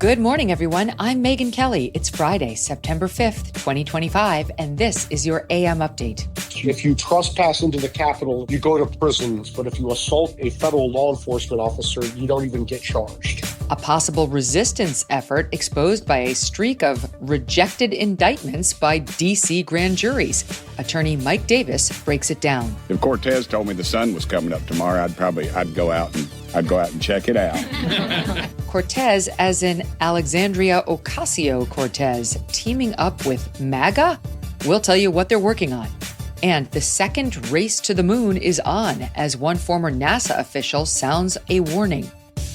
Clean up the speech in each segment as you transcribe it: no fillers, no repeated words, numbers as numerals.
Good morning, everyone. I'm Megyn Kelly. It's Friday, September 5th, 2025, and this is your AM update. If you trespass into the Capitol, you go to prison. But if you assault a federal law enforcement officer, you don't even get charged. A possible resistance effort exposed by a streak of rejected indictments by D.C. grand juries. Attorney Mike Davis breaks it down. If Cortez told me the sun was coming up tomorrow, I'd go out and check it out. Cortez, as in Alexandria Ocasio-Cortez, teaming up with MAGA? We'll tell you what they're working on. And the second race to the moon is on, as one former NASA official sounds a warning.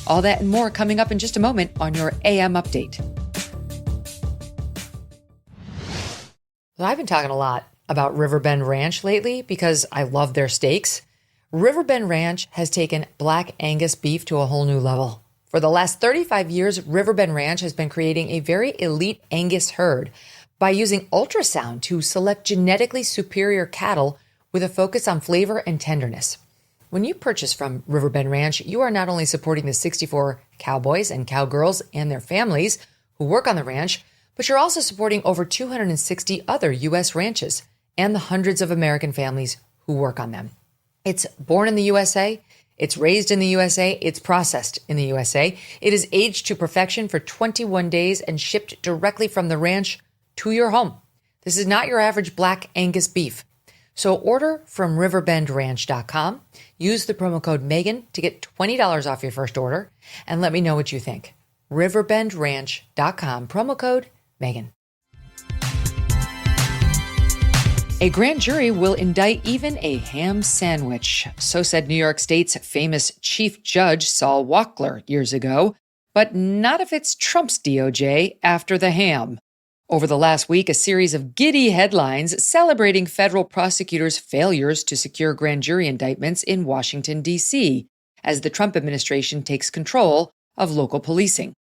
All that and more coming up in just a moment on your AM update. Well, I've been talking a lot about Riverbend Ranch lately because I love their steaks. Riverbend Ranch has taken Black Angus beef to a whole new level. For the last 35 years, Riverbend Ranch has been creating a very elite Angus herd by using ultrasound to select genetically superior cattle with a focus on flavor and tenderness. When you purchase from Riverbend Ranch, you are not only supporting the 64 cowboys and cowgirls and their families who work on the ranch, but you're also supporting over 260 other U.S. ranches and the hundreds of American families who work on them. It's born in the USA, it's raised in the USA, it's processed in the USA. It is aged to perfection for 21 days and shipped directly from the ranch to your home. This is not your average Black Angus beef. So order from riverbendranch.com. Use the promo code Megyn to get $20 off your first order, and let me know what you think. riverbendranch.com, promo code Megyn. A grand jury will indict even a ham sandwich. So said New York State's famous Chief Judge Saul Wachtler years ago, but not if it's Trump's DOJ after the ham. Over the last week, a series of giddy headlines celebrating federal prosecutors' failures to secure grand jury indictments in Washington, D.C., as the Trump administration takes control of local policing.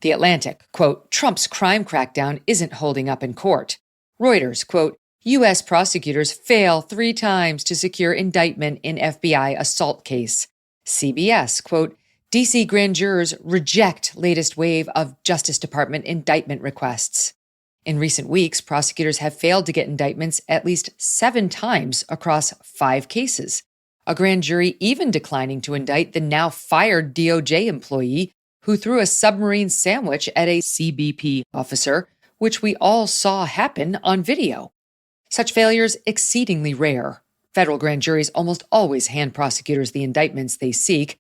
The Atlantic, quote, Trump's crime crackdown isn't holding up in court. Reuters, quote, U.S. prosecutors fail 3 times to secure indictment in FBI assault case. CBS, quote, D.C. grand jurors reject latest wave of Justice Department indictment requests. In recent weeks, prosecutors have failed to get indictments at least 7 times across 5 cases. A grand jury even declining to indict the now fired DOJ employee who threw a submarine sandwich at a CBP officer, which we all saw happen on video. Such failures exceedingly rare. Federal grand juries almost always hand prosecutors the indictments they seek.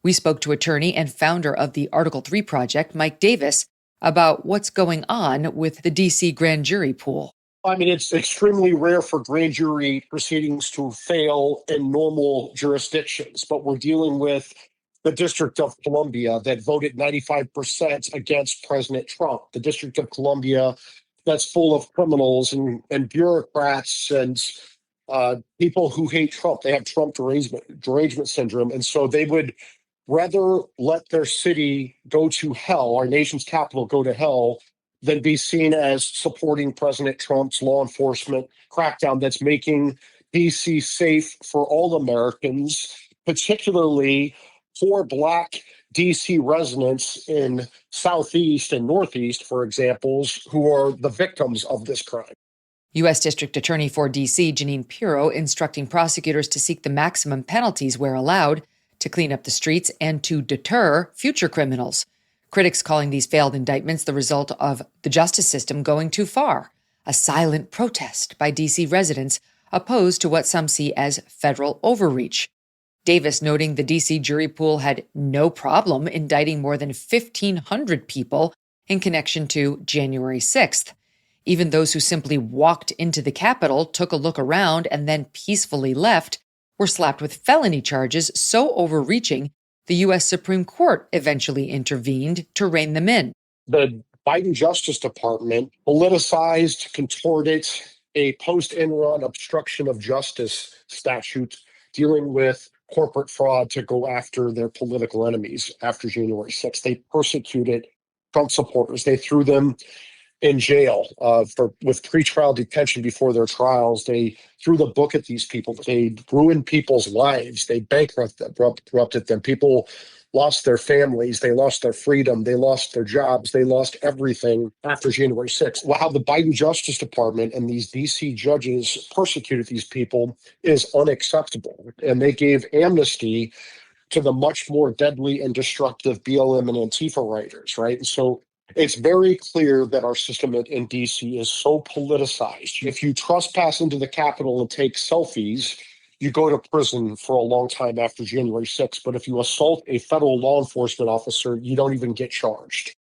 We spoke to attorney and founder of the Article 3 Project, Mike Davis, about what's going on with the D.C. grand jury pool. I mean, it's extremely rare for grand jury proceedings to fail in normal jurisdictions, but we're dealing with the District of Columbia that voted 95% against President Trump, the District of Columbia that's full of criminals and bureaucrats and people who hate Trump. They have Trump derangement syndrome, and so they would rather let their city go to hell, our nation's capital go to hell, than be seen as supporting President Trump's law enforcement crackdown that's making D.C. safe for all Americans, particularly for Black D.C. residents in Southeast and Northeast, for examples, who are the victims of this crime. U.S. District Attorney for D.C. Jeanine Pirro instructing prosecutors to seek the maximum penalties where allowed, to clean up the streets and to deter future criminals. Critics calling these failed indictments the result of the justice system going too far, a silent protest by D.C. residents opposed to what some see as federal overreach. Davis noting the D.C. jury pool had no problem indicting more than 1,500 people in connection to January 6th. Even those who simply walked into the Capitol, took a look around, and then peacefully left were slapped with felony charges so overreaching, the U.S. Supreme Court eventually intervened to rein them in. The Biden Justice Department politicized, contorted a post-Enron obstruction of justice statute dealing with corporate fraud to go after their political enemies after January 6th. They persecuted Trump supporters. They threw them in jail with pretrial detention before their trials. They threw the book at these people. They ruined people's lives. They bankrupted them. People lost their families, they lost their freedom, they lost their jobs, they lost everything after January 6th. Well, how the Biden Justice Department and these DC judges persecuted these people is unacceptable. And they gave amnesty to the much more deadly and destructive BLM and Antifa writers, right? And so it's very clear that our system in DC is so politicized. If you trespass into the Capitol and take selfies, you go to prison for a long time after January 6th. But if you assault a federal law enforcement officer, you don't even get charged.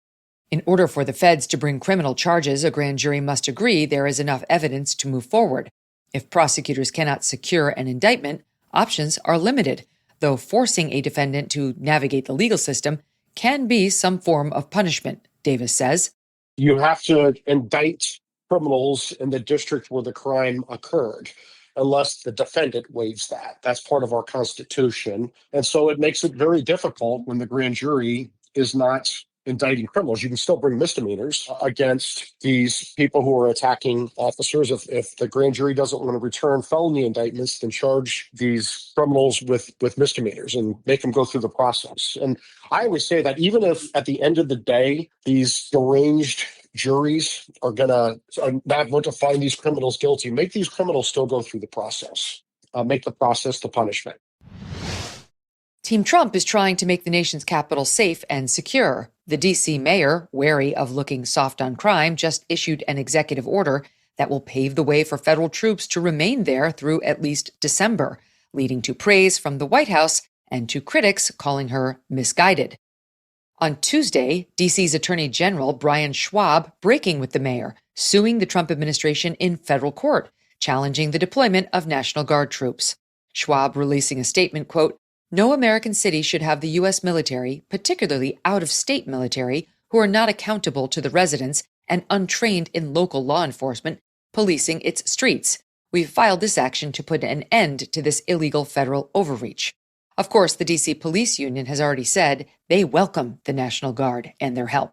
In order for the feds to bring criminal charges, a grand jury must agree there is enough evidence to move forward. If prosecutors cannot secure an indictment, options are limited, though forcing a defendant to navigate the legal system can be some form of punishment, Davis says. You have to indict criminals in the district where the crime occurred, unless the defendant waives that. That's part of our Constitution. And so it makes it very difficult when the grand jury is not indicting criminals. You can still bring misdemeanors against these people who are attacking officers. If the grand jury doesn't want to return felony indictments, then charge these criminals with misdemeanors and make them go through the process. And I always say that even if at the end of the day, these deranged juries are not going to find these criminals guilty, make these criminals still go through the process. Make the process the punishment. Team Trump is trying to make the nation's capital safe and secure. The D.C. mayor, wary of looking soft on crime, just issued an executive order that will pave the way for federal troops to remain there through at least December, leading to praise from the White House and to critics calling her misguided. On Tuesday, D.C.'s Attorney General Brian Schwab breaking with the mayor, suing the Trump administration in federal court, challenging the deployment of National Guard troops. Schwab releasing a statement, quote, "No American city should have the U.S. military, particularly out-of-state military, who are not accountable to the residents and untrained in local law enforcement, policing its streets. We've filed this action to put an end to this illegal federal overreach." Of course, the D.C. Police Union has already said they welcome the National Guard and their help.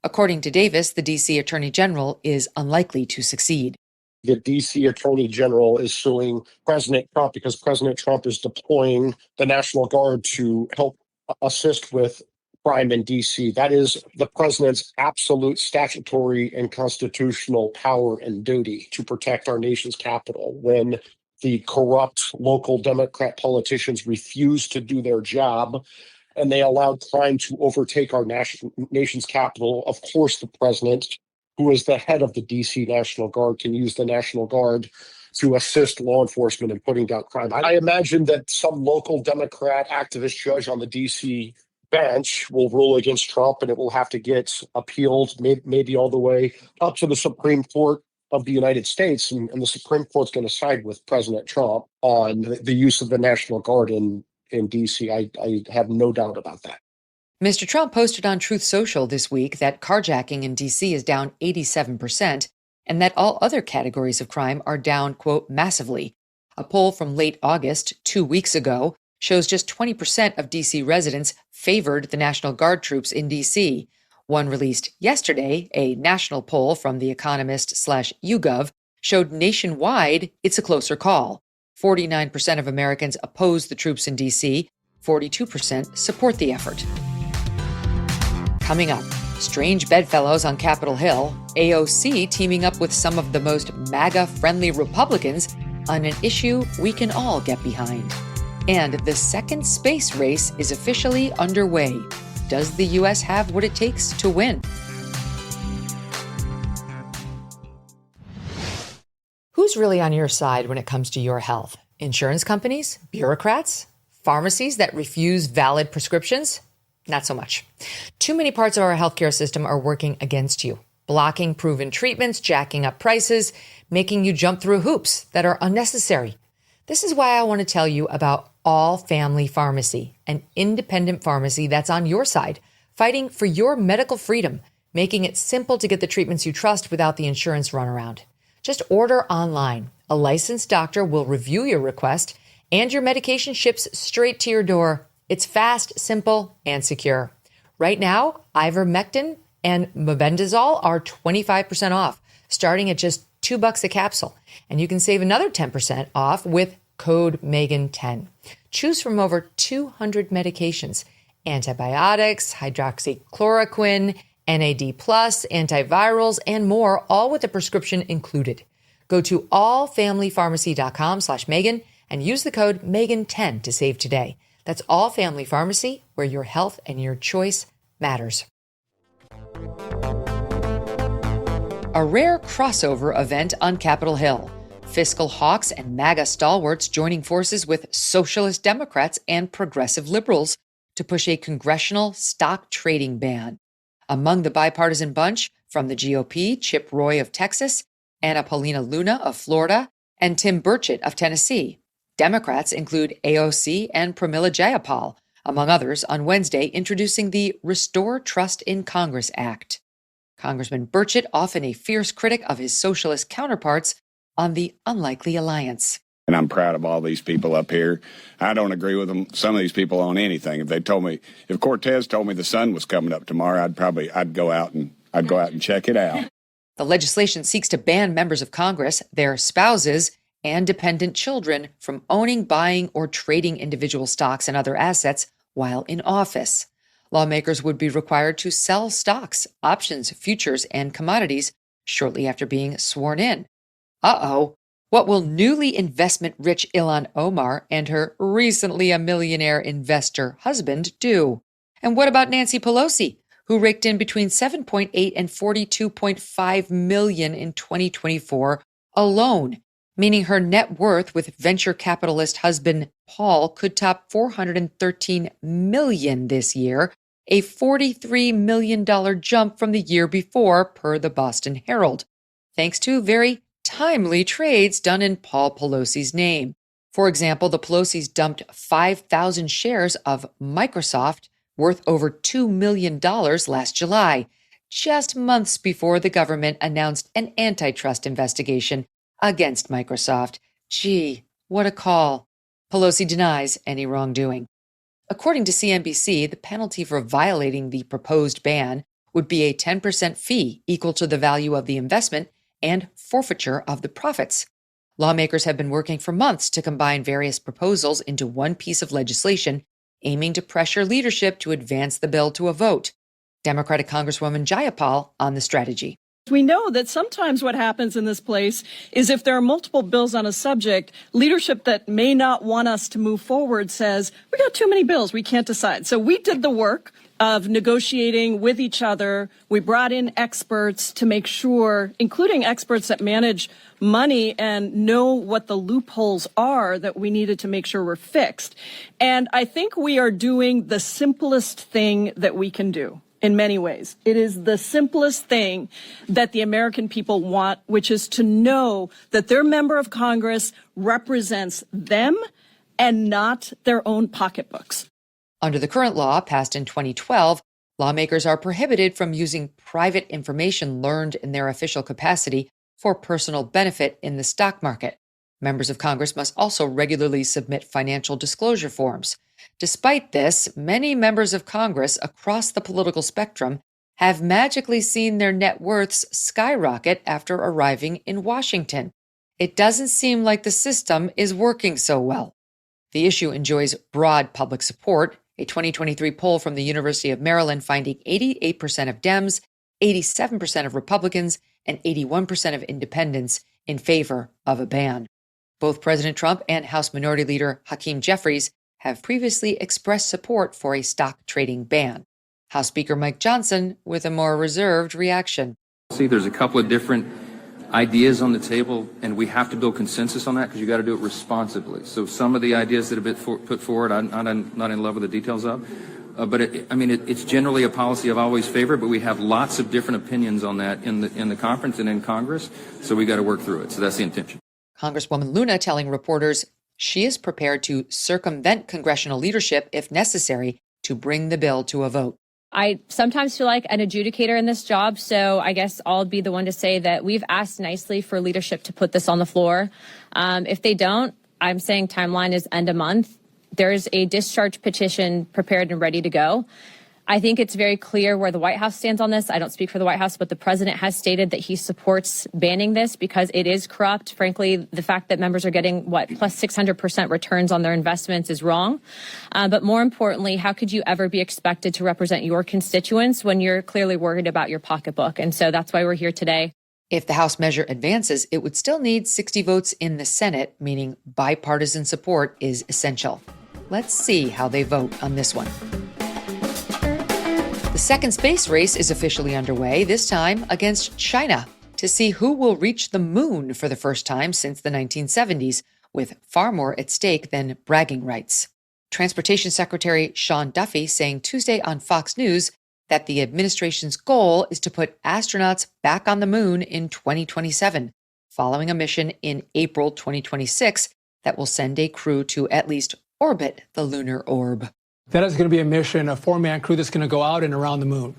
According to Davis, the D.C. Attorney General is unlikely to succeed. The D.C. Attorney General is suing President Trump because President Trump is deploying the National Guard to help assist with crime in D.C. That is the president's absolute statutory and constitutional power and duty to protect our nation's capital. When the corrupt local Democrat politicians refuse to do their job and they allowed crime to overtake our nation's capital, of course, the president, who is the head of the D.C. National Guard, can use the National Guard to assist law enforcement in putting down crime. I imagine that some local Democrat activist judge on the D.C. bench will rule against Trump, and it will have to get appealed maybe all the way up to the Supreme Court of the United States. And the Supreme Court's going to side with President Trump on the use of the National Guard in D.C. I have no doubt about that. Mr. Trump posted on Truth Social this week that carjacking in D.C. is down 87% and that all other categories of crime are down, quote, massively. A poll from late August, 2 weeks ago, shows just 20% of D.C. residents favored the National Guard troops in D.C. One released yesterday, a national poll from The Economist/YouGov, showed nationwide it's a closer call. 49% of Americans oppose the troops in D.C., 42% support the effort. Coming up, strange bedfellows on Capitol Hill, AOC teaming up with some of the most MAGA-friendly Republicans on an issue we can all get behind. And the second space race is officially underway. Does the U.S. have what it takes to win? Who's really on your side when it comes to your health? Insurance companies? Bureaucrats? Pharmacies that refuse valid prescriptions? Not so much. Too many parts of our healthcare system are working against you, blocking proven treatments, jacking up prices, making you jump through hoops that are unnecessary. This is why I want to tell you about All Family Pharmacy, an independent pharmacy that's on your side, fighting for your medical freedom, making it simple to get the treatments you trust without the insurance runaround. Just order online. A licensed doctor will review your request, and your medication ships straight to your door. It's fast, simple, and secure. Right now, ivermectin and mebendazole are 25% off, starting at just $2 a capsule. And you can save another 10% off with code Megyn10. Choose from over 200 medications antibiotics, hydroxychloroquine, NAD+, antivirals, and more, all with a prescription included. Go to allfamilypharmacy.com/Megyn and use the code Megyn10 to save today. That's All Family Pharmacy, where your health and your choice matters. A rare crossover event on Capitol Hill. Fiscal hawks and MAGA stalwarts joining forces with socialist Democrats and progressive liberals to push a congressional stock trading ban. Among the bipartisan bunch, from the GOP, Chip Roy of Texas, Anna Paulina Luna of Florida, and Tim Burchett of Tennessee. Democrats include AOC and Pramila Jayapal, among others, on Wednesday introducing the Restore Trust in Congress Act. Congressman Burchett, often a fierce critic of his socialist counterparts, on the unlikely alliance. And I'm proud of all these people up here. I don't agree with them, some of these people, on anything. If Cortez told me the sun was coming up tomorrow, I'd go out and check it out. The legislation seeks to ban members of Congress, their spouses, and dependent children from owning, buying, or trading individual stocks and other assets while in office. Lawmakers would be required to sell stocks, options, futures, and commodities shortly after being sworn in. What will newly investment-rich Ilhan Omar and her recently a millionaire investor husband do? And what about Nancy Pelosi, who raked in between $7.8 and $42.5 million in 2024 alone, meaning her net worth with venture capitalist husband Paul could top $413 million this year, a $43 million jump from the year before, per the Boston Herald, thanks to very timely trades done in Paul Pelosi's name. For example, the Pelosi's dumped 5,000 shares of Microsoft worth over $2 million last July, just months before the government announced an antitrust investigation against Microsoft. Gee, what a call. Pelosi denies any wrongdoing. According to CNBC, the penalty for violating the proposed ban would be a 10% fee equal to the value of the investment and forfeiture of the profits. Lawmakers have been working for months to combine various proposals into one piece of legislation, aiming to pressure leadership to advance the bill to a vote. Democratic Congresswoman Jayapal on the strategy. We know that sometimes what happens in this place is if there are multiple bills on a subject, leadership that may not want us to move forward says, we got too many bills, we can't decide. So we did the work of negotiating with each other. We brought in experts to make sure, including experts that manage money and know what the loopholes are that we needed to make sure were fixed. And I think we are doing the simplest thing that we can do. In many ways, it is the simplest thing that the American people want, which is to know that their member of Congress represents them and not their own pocketbooks. Under the current law, passed in 2012, lawmakers are prohibited from using private information learned in their official capacity for personal benefit in the stock market. Members of Congress must also regularly submit financial disclosure forms. Despite this, many members of Congress across the political spectrum have magically seen their net worths skyrocket after arriving in Washington. It doesn't seem like the system is working so well. The issue enjoys broad public support, a 2023 poll from the University of Maryland finding 88% of Dems, 87% of Republicans, and 81% of independents in favor of a ban. Both President Trump and House Minority Leader Hakeem Jeffries have previously expressed support for a stock trading ban. House Speaker Mike Johnson with a more reserved reaction. See, there's a couple of different ideas on the table, and we have to build consensus on that because you got to do it responsibly. So some of the ideas that have been put forward, I'm not in love with the details of. But it's generally a policy I've always favored, but we have lots of different opinions on that in the conference and in Congress. So we got to work through it. So that's the intention. Congresswoman Luna telling reporters she is prepared to circumvent congressional leadership if necessary to bring the bill to a vote. I sometimes feel like an adjudicator in this job, so I guess I'll be the one to say that we've asked nicely for leadership to put this on the floor. If they don't, I'm saying timeline is end of month. There's a discharge petition prepared and ready to go. I think it's very clear where the White House stands on this. I don't speak for the White House, but the president has stated that he supports banning this because it is corrupt. Frankly, the fact that members are getting, plus 600% returns on their investments is wrong. But more importantly, how could you ever be expected to represent your constituents when you're clearly worried about your pocketbook? And so that's why we're here today. If the House measure advances, it would still need 60 votes in the Senate, meaning bipartisan support is essential. Let's see how they vote on this one. The second space race is officially underway, this time against China, to see who will reach the moon for the first time since the 1970s, with far more at stake than bragging rights. Transportation Secretary Sean Duffy saying Tuesday on Fox News that the administration's goal is to put astronauts back on the moon in 2027, following a mission in April 2026 that will send a crew to at least orbit the lunar orb. That is going to be a mission, a four-man crew that's going to go out and around the moon.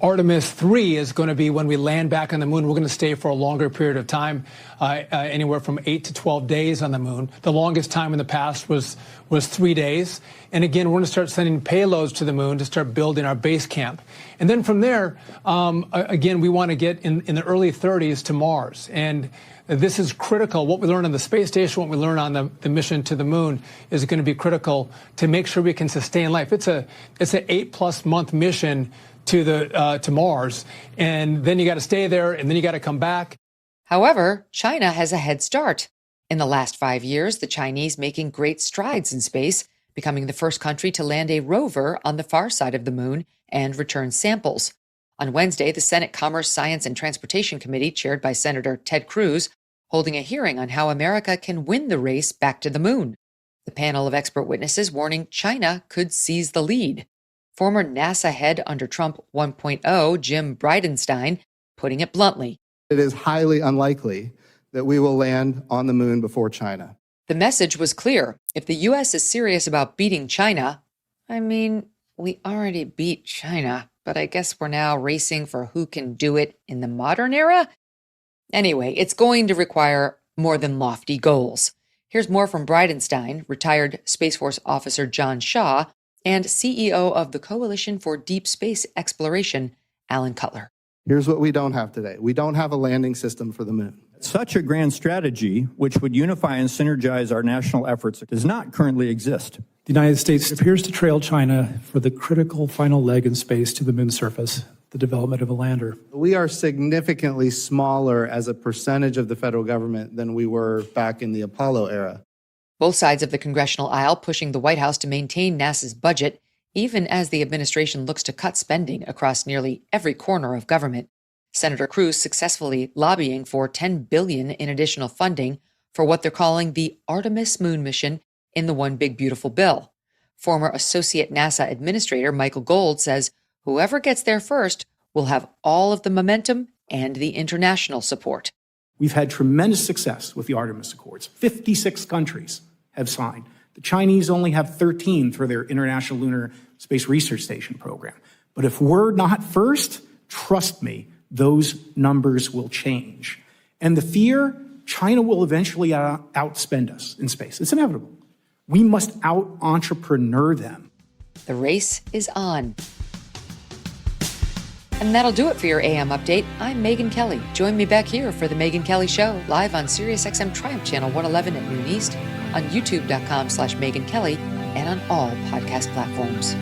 Artemis 3 is going to be when we land back on the moon. We're going to stay for a longer period of time, anywhere from 8 to 12 days on the moon. The longest time in the past was 3 days. And again, we're going to start sending payloads to the moon to start building our base camp. And then from there, again, we want to get in the early 30s to Mars. And this is critical. What we learn on the space station, what we learn on the mission to the moon is going to be critical to make sure we can sustain life. It's an 8+ month mission to Mars, and then you got to stay there, and then you got to come back. However, China has a head start. In the last 5 years, the Chinese making great strides in space, becoming the first country to land a rover on the far side of the moon and return samples. On Wednesday, the Senate Commerce, Science, and Transportation Committee, chaired by Senator Ted Cruz, holding a hearing on how America can win the race back to the moon. The panel of expert witnesses warning China could seize the lead. Former NASA head under Trump 1.0, Jim Bridenstine, putting it bluntly. It is highly unlikely that we will land on the moon before China. The message was clear. If the U.S. is serious about beating China, we already beat China, but I guess we're now racing for who can do it in the modern era? Anyway, it's going to require more than lofty goals. Here's more from Bridenstine, retired Space Force officer John Shaw, and CEO of the Coalition for Deep Space Exploration, Alan Cutler. Here's what we don't have today. We don't have a landing system for the moon. Such a grand strategy, which would unify and synergize our national efforts, does not currently exist. The United States appears to trail China for the critical final leg in space to the moon's surface, the development of a lander. We are significantly smaller as a percentage of the federal government than we were back in the Apollo era. Both sides of the congressional aisle pushing the White House to maintain NASA's budget, even as the administration looks to cut spending across nearly every corner of government. Senator Cruz successfully lobbying for $10 billion in additional funding for what they're calling the Artemis moon mission in the One Big Beautiful Bill. Former Associate NASA Administrator Michael Gold says whoever gets there first will have all of the momentum and the international support. We've had tremendous success with the Artemis Accords. 56 countries have signed. The Chinese only have 13 for their International Lunar Space Research Station program. But if we're not first, trust me, those numbers will change. And the fear, China will eventually outspend us in space. It's inevitable. We must out-entrepreneur them. The race is on. And that'll do it for your AM update. I'm Megyn Kelly. Join me back here for the Megyn Kelly Show, live on SiriusXM Triumph Channel 111 at noon East, on youtube.com/Megyn Kelly, and on all podcast platforms.